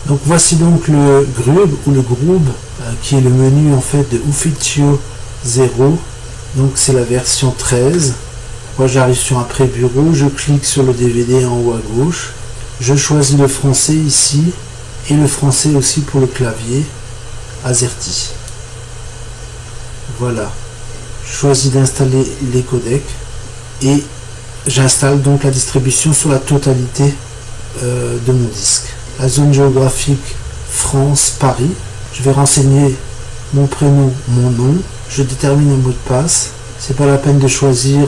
Donc voici donc le GRUB ou le GRUB qui est le menu en fait de Ufficio 0. Donc c'est la version 13. Moi j'arrive sur un pré-bureau, je clique sur le DVD en haut à gauche. Je choisis le français ici et le français aussi pour le clavier AZERTY. Voilà. Je choisis d'installer les codecs et j'installe donc la distribution sur la totalité de mon disque. La zone géographique France, Paris. Je vais renseigner mon prénom, mon nom. Je détermine un mot de passe. C'est pas la peine de choisir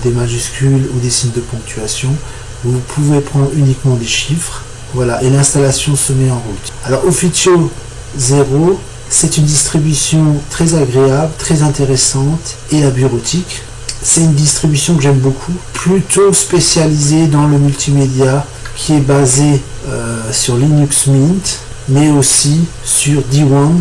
des majuscules ou des signes de ponctuation. Vous pouvez prendre uniquement des chiffres. Voilà, et l'installation se met en route. Alors Ufficio 0, c'est une distribution très agréable, très intéressante et la bureautique. C'est une distribution que j'aime beaucoup, plutôt spécialisée dans le multimédia, qui est basé sur Linux Mint, mais aussi sur D1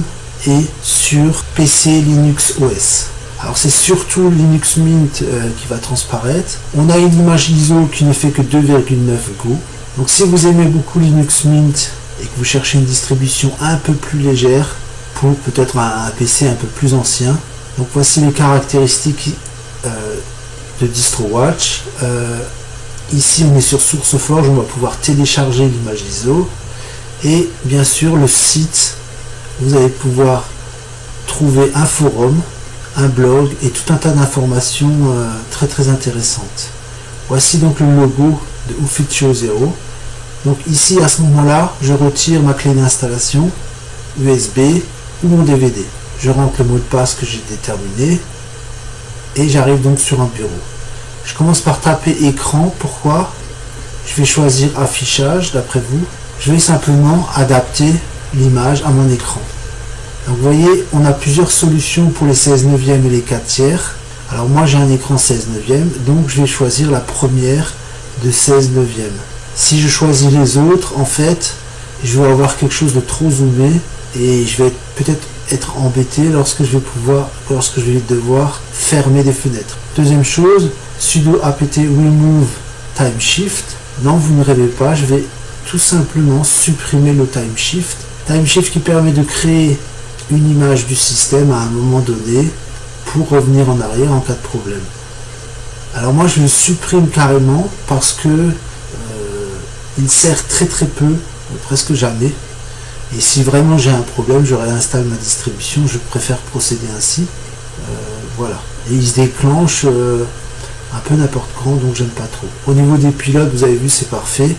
et sur PC Linux OS. Alors c'est surtout Linux Mint qui va transparaître. On a une image ISO qui ne fait que 2,9 Go. Donc si vous aimez beaucoup Linux Mint et que vous cherchez une distribution un peu plus légère pour peut-être un PC un peu plus ancien, donc voici les caractéristiques de DistroWatch. Ici on est sur SourceForge, on va pouvoir télécharger l'image ISO et bien sûr le site, vous allez pouvoir trouver un forum, un blog et tout un tas d'informations très intéressantes. Voici donc le logo de Ufficio 0. Donc ici à ce moment là je retire ma clé d'installation USB ou mon DVD. Je rentre le mot de passe que j'ai déterminé et j'arrive donc sur un bureau. Je commence par taper écran. Pourquoi? Je vais choisir affichage. D'après vous, je vais simplement adapter l'image à mon écran. Donc vous voyez, on a plusieurs solutions pour les 16 neuvième et les 4 tiers. Alors moi j'ai un écran 16 neuvième, donc je vais choisir la première de 16 neuvième. Si je choisis les autres, en fait, je vais avoir quelque chose de trop zoomé et je vais peut-être être embêté lorsque je vais devoir fermer des fenêtres. Deuxième chose, sudo apt remove time shift. Non, vous ne rêvez pas, je vais tout simplement supprimer le time shift. Time shift qui permet de créer une image du système à un moment donné pour revenir en arrière en cas de problème. Alors moi je le supprime carrément parce que il sert très peu, presque jamais. Et si vraiment j'ai un problème, je réinstalle ma distribution, je préfère procéder ainsi. Voilà. Et il se déclenche un peu n'importe quand, donc j'aime pas trop. Au niveau des pilotes, vous avez vu, c'est parfait.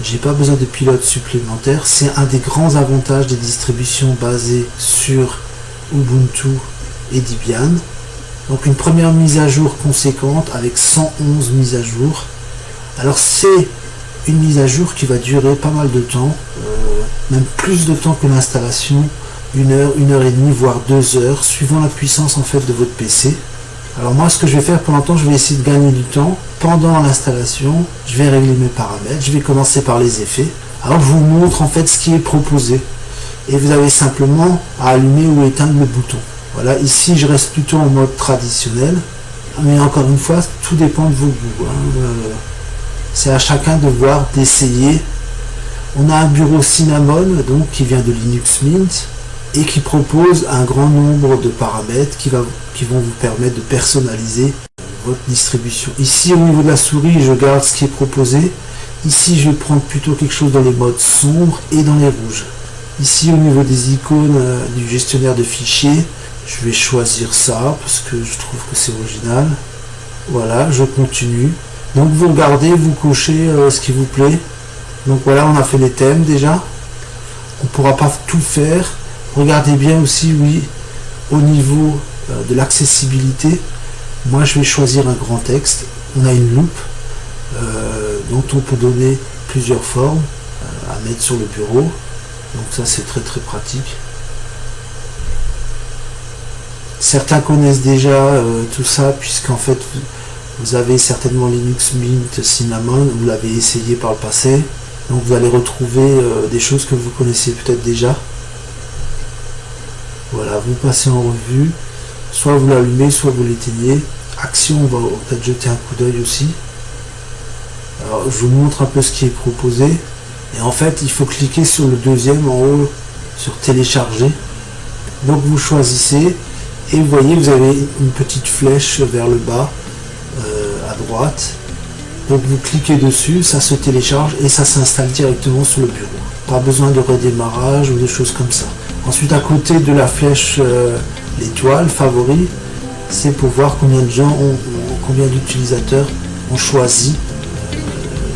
J'ai pas besoin de pilotes supplémentaires. C'est un des grands avantages des distributions basées sur Ubuntu et Debian. Donc une première mise à jour conséquente avec 111 mises à jour. Alors c'est une mise à jour qui va durer pas mal de temps, même plus de temps que l'installation, 1 heure, 1 heure et demie, voire 2 heures, suivant la puissance en fait de votre PC. Alors moi ce que je vais faire pour l'instant, je vais essayer de gagner du temps. Pendant l'installation, je vais régler mes paramètres, je vais commencer par les effets. Alors je vous montre en fait ce qui est proposé. Et vous avez simplement à allumer ou éteindre le bouton. Voilà, ici je reste plutôt en mode traditionnel. Mais encore une fois, tout dépend de vos goûts. C'est à chacun de voir, d'essayer. On a un bureau Cinnamon, donc qui vient de Linux Mint, et qui propose un grand nombre de paramètres qui vont vous permettre de personnaliser votre distribution. Ici au niveau de la souris, je garde ce qui est proposé. Ici je vais prendre plutôt quelque chose dans les modes sombres et dans les rouges. Ici au niveau des icônes du gestionnaire de fichiers, je vais choisir ça parce que je trouve que c'est original. Voilà, je continue. Donc vous regardez, vous cochez ce qui vous plaît. Donc voilà, on a fait les thèmes déjà. On ne pourra pas tout faire. Regardez bien aussi, oui, au niveau de l'accessibilité. Moi je vais choisir un grand texte. On a une loupe dont on peut donner plusieurs formes à mettre sur le bureau. Donc ça c'est très pratique. Certains connaissent déjà tout ça puisqu'en fait vous avez certainement Linux Mint Cinnamon, vous l'avez essayé par le passé. Donc vous allez retrouver des choses que vous connaissez peut-être déjà. Voilà, vous passez en revue, soit vous l'allumez, soit vous l'éteignez. Action, on va peut-être jeter un coup d'œil aussi. Alors je vous montre un peu ce qui est proposé. Et en fait, il faut cliquer sur le deuxième en haut, sur télécharger. Donc vous choisissez et vous voyez, vous avez une petite flèche vers le bas, à droite. Donc vous cliquez dessus, ça se télécharge et ça s'installe directement sur le bureau. Pas besoin de redémarrage ou de choses comme ça. Ensuite, à côté de la flèche, l'étoile, favori, c'est pour voir combien de gens combien d'utilisateurs ont choisi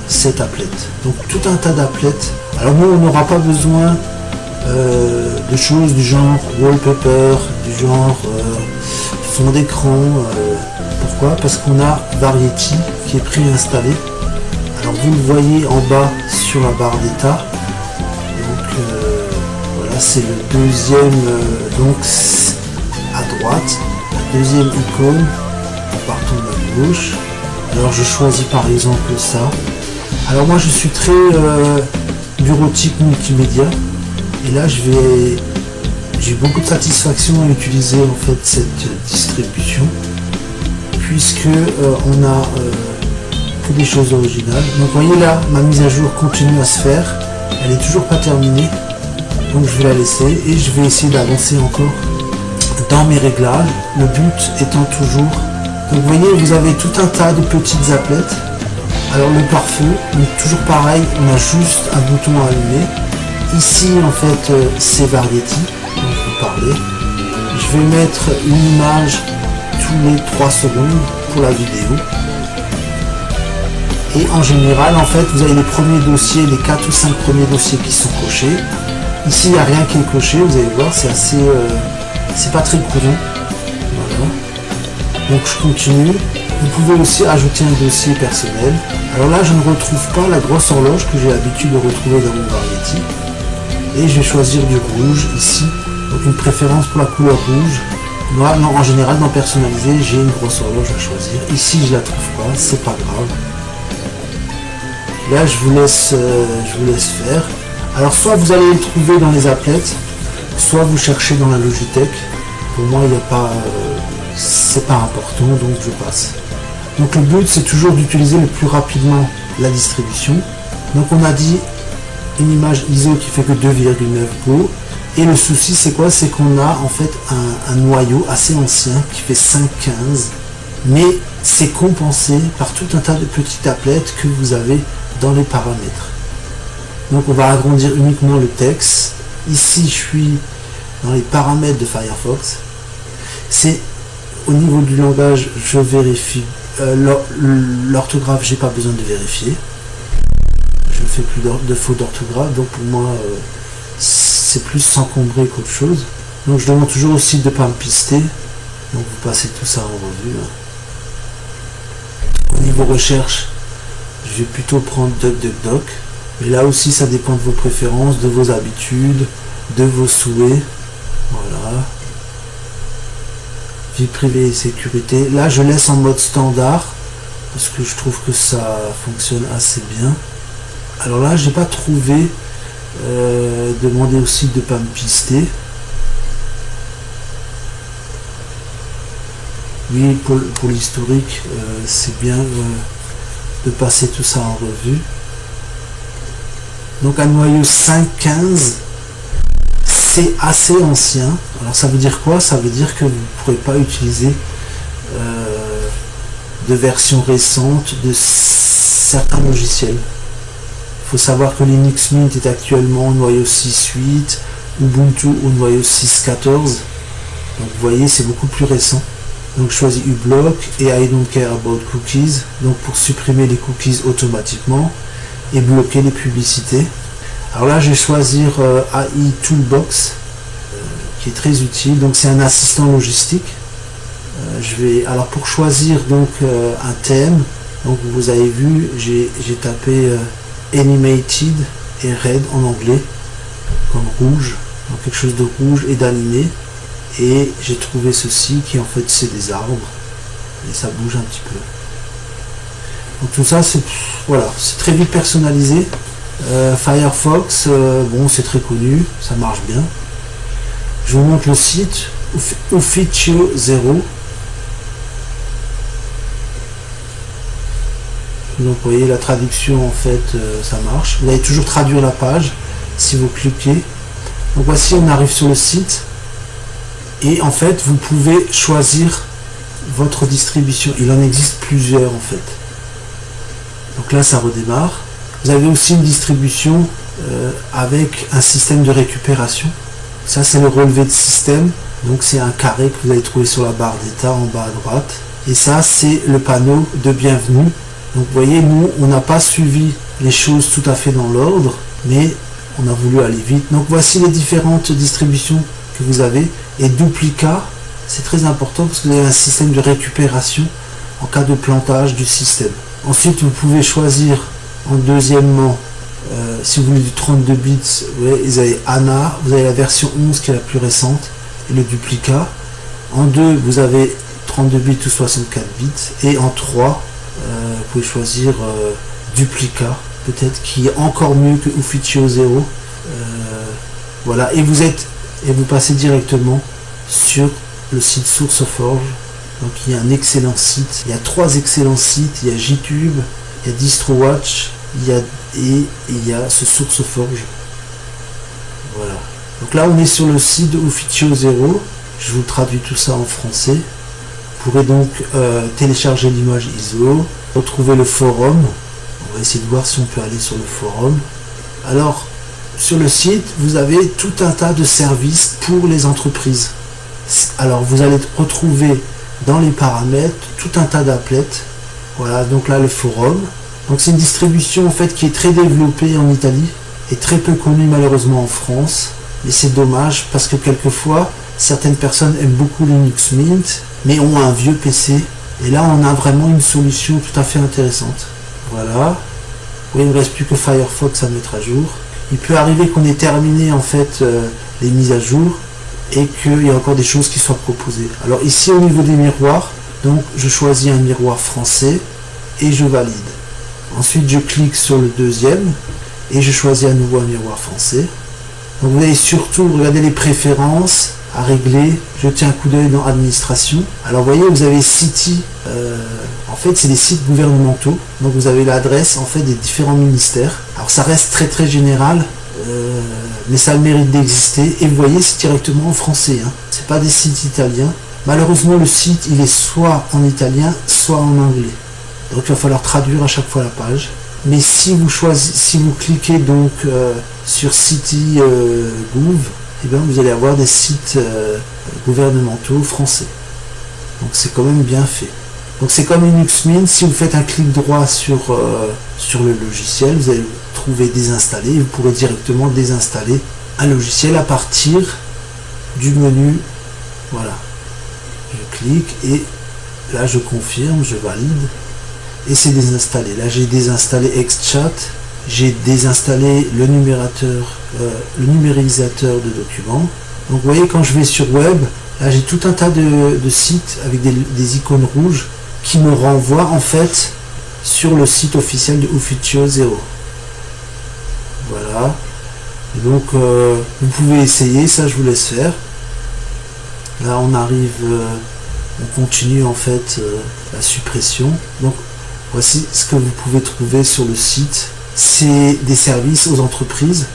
cette applet. Donc tout un tas d'applets. Alors nous, on n'aura pas besoin de choses du genre wallpaper, du genre fond d'écran. Pourquoi? Parce qu'on a Variety qui est préinstallé. Alors vous le voyez en bas sur la barre d'état. Donc voilà, c'est le deuxième, donc à droite, la deuxième icône, partons de la gauche. Alors je choisis par exemple ça. Alors moi je suis très bureautique multimédia. Et là j'ai beaucoup de satisfaction à utiliser en fait cette distribution, puisque on a que des choses originales. Donc vous voyez là, ma mise à jour continue à se faire, elle est toujours pas terminée, donc je vais la laisser et je vais essayer d'avancer encore dans mes réglages, le but étant toujours, donc vous voyez, vous avez tout un tas de petites applettes. Alors le pare-feu, donc toujours pareil, on a juste un bouton à allumer. Ici en fait c'est Variety dont je vous parlais. Je vais mettre une image tous les 3 secondes pour la vidéo. Et en général en fait vous avez les premiers dossiers, les 4 ou 5 premiers dossiers qui sont cochés. Ici il n'y a rien qui est coché, vous allez voir, c'est assez c'est pas très courant. Voilà. Donc je continue. Vous pouvez aussi ajouter un dossier personnel. Alors là je ne retrouve pas la grosse horloge que j'ai l'habitude de retrouver dans mon Variety. Et je vais choisir du rouge ici, donc une préférence pour la couleur rouge. Moi, non, en général dans personnalisé, j'ai une grosse horloge à choisir. Ici je la trouve pas, c'est pas grave. Là je vous laisse faire. Alors soit vous allez le trouver dans les applets, soit vous cherchez dans la Logitech. Pour moi il n'y a pas, c'est pas important, donc je passe. Donc le but c'est toujours d'utiliser le plus rapidement la distribution. Donc on a dit une image ISO qui fait que 2,9 go, et le souci c'est quoi? C'est qu'on a en fait un noyau assez ancien qui fait 5,15, mais c'est compensé par tout un tas de petites applets que vous avez dans les paramètres. Donc on va agrandir uniquement le texte. Ici je suis dans les paramètres de Firefox. C'est au niveau du langage, je vérifie l'orthographe, j'ai pas besoin de vérifier. Je ne fais plus de fautes d'orthographe, donc pour moi c'est plus s'encombrer qu'autre chose. Donc je demande toujours aussi de ne pas me pister, donc vous passez tout ça en revue. Au niveau recherche, je vais plutôt prendre DuckDuckGo, mais là aussi ça dépend de vos préférences, de vos habitudes, de vos souhaits. Voilà. Vie privée et sécurité, là je laisse en mode standard parce que je trouve que ça fonctionne assez bien. Alors là j'ai pas trouvé, demander aussi de ne pas me pister. Oui, pour l'historique c'est bien de passer tout ça en revue. Donc un noyau 5.15, c'est assez ancien. Alors ça veut dire quoi? Ça veut dire que vous ne pourrez pas utiliser de versions récentes de certains logiciels. Il faut savoir que Linux Mint est actuellement au noyau 6.8, Ubuntu au noyau 6.14. Donc vous voyez, c'est beaucoup plus récent. Donc je choisis uBlock et I don't care about cookies, donc pour supprimer les cookies automatiquement et bloquer les publicités. Alors là je vais choisir AI Toolbox qui est très utile, donc c'est un assistant logistique. Alors pour choisir donc un thème, donc vous avez vu, j'ai tapé Animated et Red en anglais comme rouge, donc quelque chose de rouge et d'animé, et j'ai trouvé ceci qui en fait c'est des arbres et ça bouge un petit peu. Donc tout ça c'est, voilà, c'est très vite personnalisé. Firefox, bon, c'est très connu, ça marche bien. Je vous montre le site Ufficio Zero. Donc vous voyez la traduction, en fait, ça marche. Vous allez toujours traduire la page si vous cliquez. Donc voici, on arrive sur le site et en fait vous pouvez choisir votre distribution. Il en existe plusieurs en fait. Donc là ça redémarre. Vous avez aussi une distribution avec un système de récupération. Ça c'est le relevé de système. Donc c'est un carré que vous allez trouver sur la barre d'état en bas à droite. Et ça c'est le panneau de bienvenue. Donc vous voyez, nous on n'a pas suivi les choses tout à fait dans l'ordre, mais on a voulu aller vite. Donc voici les différentes distributions que vous avez. Et duplicat, c'est très important parce que vous avez un système de récupération en cas de plantage du système. Ensuite, vous pouvez choisir en deuxièmement, si vous voulez du 32 bits, vous avez ANA, vous avez la version 11 qui est la plus récente, et le duplicat. En 2, vous avez 32 bits ou 64 bits. Et en 3, vous pouvez choisir duplicat, peut-être qui est encore mieux que Ufficio Zero. Voilà, et vous passez directement sur le site SourceForge. Donc il y a un excellent site, il y a 3 excellents sites, il y a JTube, il y a DistroWatch, il y a ce SourceForge. Voilà. Donc là on est sur le site de Ufficio Zero. Je vous traduis tout ça en français. Vous pourrez donc télécharger l'image ISO, retrouver le forum. On va essayer de voir si on peut aller sur le forum. Alors, sur le site, vous avez tout un tas de services pour les entreprises. Alors, vous allez retrouver dans les paramètres tout un tas d'applettes. Voilà, donc là, le forum. Donc, c'est une distribution en fait qui est très développée en Italie et très peu connue malheureusement en France. Et c'est dommage parce que quelquefois, certaines personnes aiment beaucoup Linux Mint, mais ont un vieux PC. Et là, on a vraiment une solution tout à fait intéressante. Voilà. Oui, il ne reste plus que Firefox à mettre à jour. Il peut arriver qu'on ait terminé en fait les mises à jour et qu'il y a encore des choses qui soient proposées. Alors ici au niveau des miroirs, donc je choisis un miroir français et je valide. Ensuite je clique sur le deuxième et je choisis à nouveau un miroir français. Donc vous allez surtout regarder les préférences à régler. Jetez un coup d'œil dans administration. Alors vous voyez, vous avez City, en fait c'est des sites gouvernementaux, donc vous avez l'adresse en fait des différents ministères. Alors ça reste très très général, mais ça a le mérite d'exister. Et vous voyez, c'est directement en français, hein. C'est pas des sites italiens. Malheureusement le site il est soit en italien soit en anglais, donc il va falloir traduire à chaque fois la page. Mais si vous cliquez donc sur City Gouv, et bien vous allez avoir des sites gouvernementaux français. Donc c'est quand même bien fait. Donc c'est comme Linux Mint, si vous faites un clic droit sur le logiciel, vous allez trouver désinstaller et vous pourrez directement désinstaller un logiciel à partir du menu. Voilà. Je clique et là je confirme, je valide et c'est désinstallé. Là j'ai désinstallé XChat, j'ai désinstallé le numérisateur de documents. Donc vous voyez, quand je vais sur web, là j'ai tout un tas de sites avec des icônes rouges qui me renvoient en fait sur le site officiel de Ufficio Zero. Voilà. Et donc vous pouvez essayer, ça je vous laisse faire. Là on arrive, on continue en fait la suppression. Donc voici ce que vous pouvez trouver sur le site. C'est des services aux entreprises.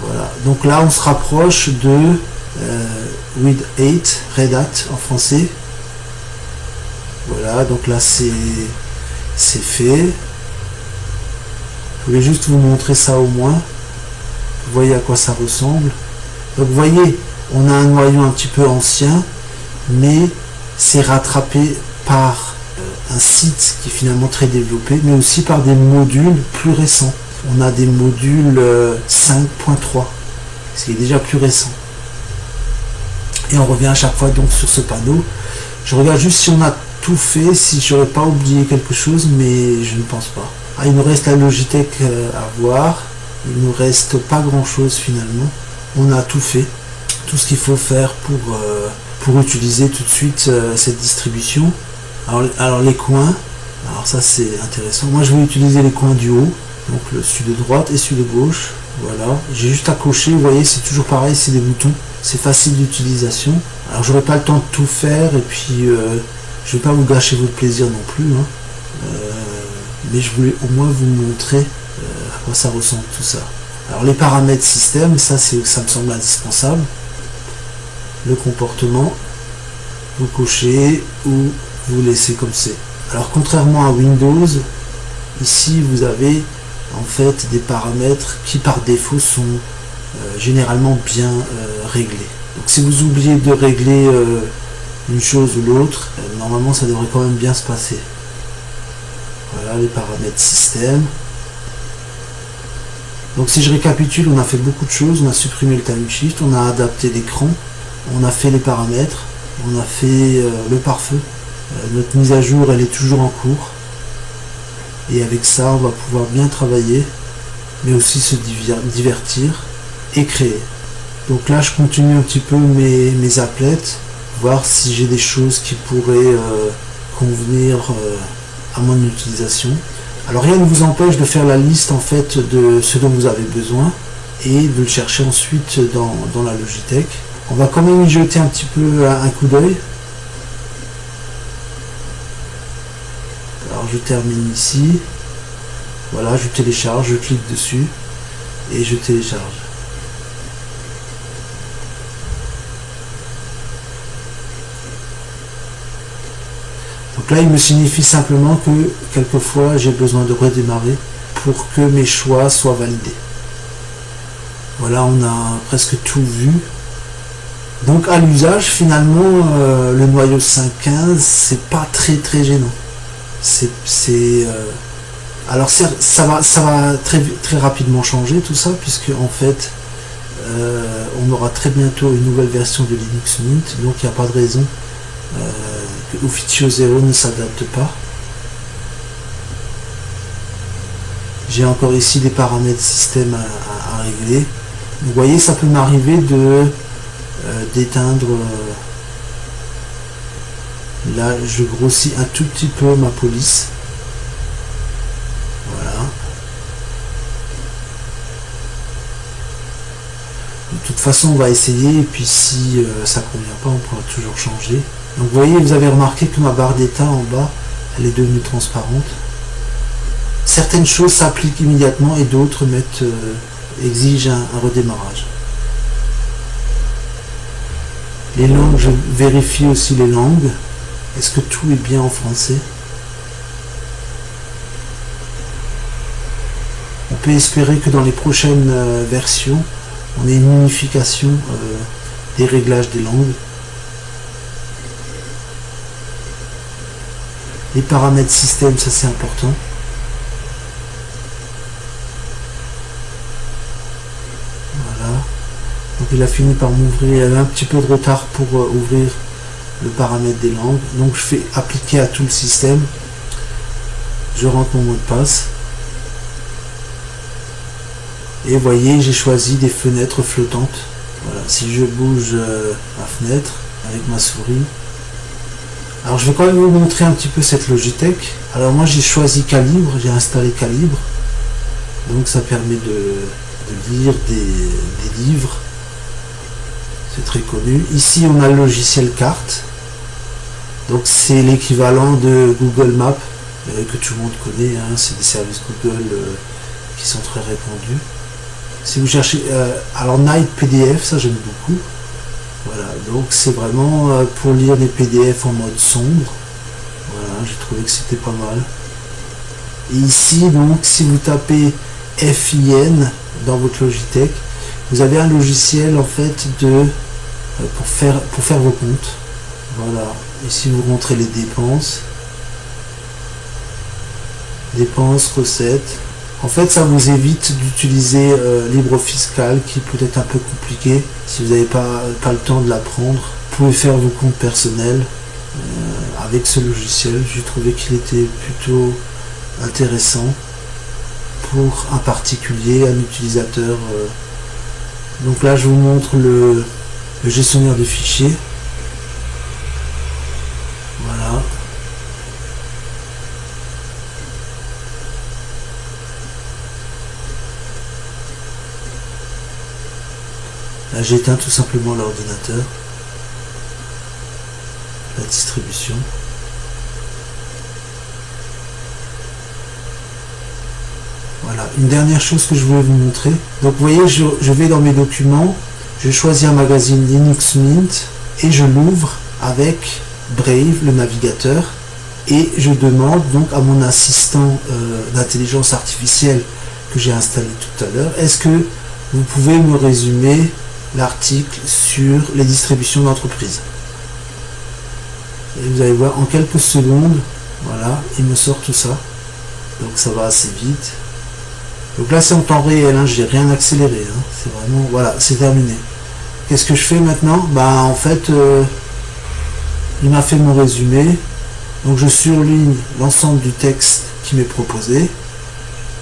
Voilà. Donc là on se rapproche de Red Hat en français. Voilà, donc là c'est fait. Je voulais juste vous montrer ça au moins. Vous voyez à quoi ça ressemble. Donc vous voyez, on a un noyau un petit peu ancien, mais c'est rattrapé par un site qui est finalement très développé, mais aussi par des modules plus récents. On a des modules 5.3, ce qui est déjà plus récent. Et on revient à chaque fois donc sur ce panneau. Je regarde juste si on a tout fait, si j'aurais pas oublié quelque chose, mais je ne pense pas. Ah, il nous reste la Logitech à voir. Il nous reste pas grand chose finalement. On a tout fait, tout ce qu'il faut faire pour utiliser tout de suite cette distribution. Alors les coins, alors ça c'est intéressant. Moi je vais utiliser les coins du haut. Donc le celui de droite et celui de gauche. Voilà, j'ai juste à cocher, vous voyez c'est toujours pareil, c'est des boutons, c'est facile d'utilisation. Alors j'aurai pas le temps de tout faire et puis je vais pas vous gâcher votre plaisir non plus, hein. Mais je voulais au moins vous montrer à quoi ça ressemble tout ça. Alors les paramètres système, ça me semble indispensable. Le comportement, vous cochez ou vous laissez comme c'est. Alors contrairement à Windows, ici vous avez en fait des paramètres qui par défaut sont généralement bien réglés. Donc si vous oubliez de régler une chose ou l'autre, normalement ça devrait quand même bien se passer. Voilà les paramètres système. Donc si je récapitule, on a fait beaucoup de choses, on a supprimé le time shift, on a adapté l'écran, on a fait les paramètres, on a fait le pare-feu. Notre mise à jour elle est toujours en cours. Et avec ça on va pouvoir bien travailler, mais aussi se divertir et créer. Donc là je continue un petit peu mes applets, voir si j'ai des choses qui pourraient convenir à mon utilisation. Alors rien ne vous empêche de faire la liste en fait de ce dont vous avez besoin et de le chercher ensuite dans la Logitech. On va quand même y jeter un petit peu un coup d'œil. Alors je termine ici. Voilà, je télécharge, je clique dessus et je télécharge. Donc là, il me signifie simplement que quelquefois, j'ai besoin de redémarrer pour que mes choix soient validés. Voilà, on a presque tout vu. Donc à l'usage, finalement, le noyau 5.15, c'est pas très gênant. Alors ça va très rapidement changer tout ça, puisque en fait, on aura très bientôt une nouvelle version de Linux Mint, donc il n'y a pas de raison que Officio 0 ne s'adapte pas. J'ai encore ici des paramètres système à régler. Vous voyez, ça peut m'arriver d'éteindre. Là, je grossis un tout petit peu ma police. Voilà. De toute façon, on va essayer, et puis si ça ne convient pas, on pourra toujours changer. Donc vous voyez, vous avez remarqué que ma barre d'état en bas, elle est devenue transparente. Certaines choses s'appliquent immédiatement et d'autres exigent un redémarrage. Les langues, je vérifie aussi les langues. Est-ce que tout est bien en français? On peut espérer que dans les prochaines versions, on ait une unification des réglages des langues. Les paramètres système, ça c'est important. Voilà. Donc il a fini par m'ouvrir, il avait un petit peu de retard pour ouvrir le paramètre des langues. Donc je fais appliquer à tout le système. Je rentre mon mot de passe. Et vous voyez, j'ai choisi des fenêtres flottantes. Voilà. Si je bouge ma fenêtre avec ma souris. Alors je vais quand même vous montrer un petit peu cette Logitech. Alors moi j'ai choisi Calibre, j'ai installé Calibre. Donc ça permet de lire des livres. C'est très connu. Ici on a le logiciel carte. Donc c'est l'équivalent de Google Maps que tout le monde connaît, hein. C'est des services Google qui sont très répandus. Si vous cherchez alors Night PDF, ça j'aime beaucoup. Voilà, donc c'est vraiment pour lire des PDF en mode sombre. Voilà, j'ai trouvé que c'était pas mal. Et ici donc si vous tapez FIN dans votre Logitech, vous avez un logiciel en fait pour faire vos comptes. Voilà, ici vous rentrez les dépenses, recettes. En fait ça vous évite d'utiliser LibreOffice qui peut être un peu compliqué si vous n'avez pas le temps de l'apprendre. Vous pouvez faire vos comptes personnels avec ce logiciel. J'ai trouvé qu'il était plutôt intéressant pour un particulier, un utilisateur. Donc là je vous montre le gestionnaire de fichiers. Voilà. Là, j'éteins tout simplement l'ordinateur, la distribution. Voilà, une dernière chose que je voulais vous montrer. Donc vous voyez, je vais dans mes documents, je choisis un magazine Linux Mint et je l'ouvre avec Brave, le navigateur, et je demande donc à mon assistant d'intelligence artificielle que j'ai installé tout à l'heure, est-ce que vous pouvez me résumer l'article sur les distributions d'entreprise? Et vous allez voir en quelques secondes, voilà, il me sort tout ça. Donc ça va assez vite. Donc là c'est en temps réel, hein, j'ai rien accéléré, hein, c'est vraiment, voilà, c'est terminé. Qu'est-ce que je fais maintenant? Bah en fait, il m'a fait mon résumé, donc je surligne l'ensemble du texte qui m'est proposé,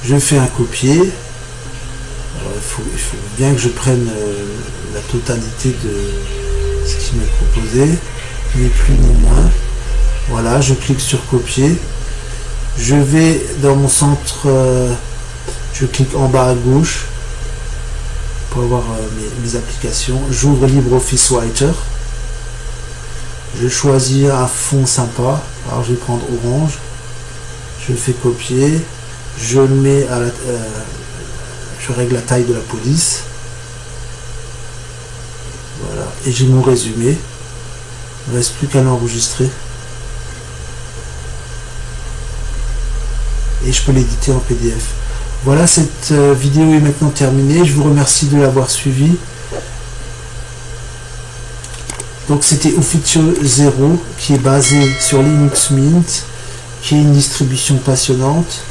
je fais un copier. Alors, il faut bien que je prenne la totalité de ce qui m'est proposé, ni plus ni moins. Voilà, je clique sur copier, je vais dans mon centre, je clique en bas à gauche pour avoir mes applications, j'ouvre LibreOffice Writer, je choisis un fond sympa, alors je vais prendre orange, je fais copier, je le mets à la, je règle la taille de la police, voilà, et j'ai mon résumé, il ne reste plus qu'à l'enregistrer et je peux l'éditer en PDF. Voilà, cette vidéo est maintenant terminée, je vous remercie de l'avoir suivi. Donc c'était Officio 0 qui est basé sur Linux Mint, qui est une distribution passionnante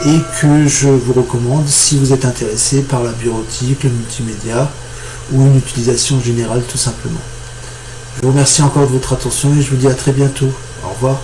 et que je vous recommande si vous êtes intéressé par la bureautique, le multimédia ou une utilisation générale tout simplement. Je vous remercie encore de votre attention et je vous dis à très bientôt. Au revoir.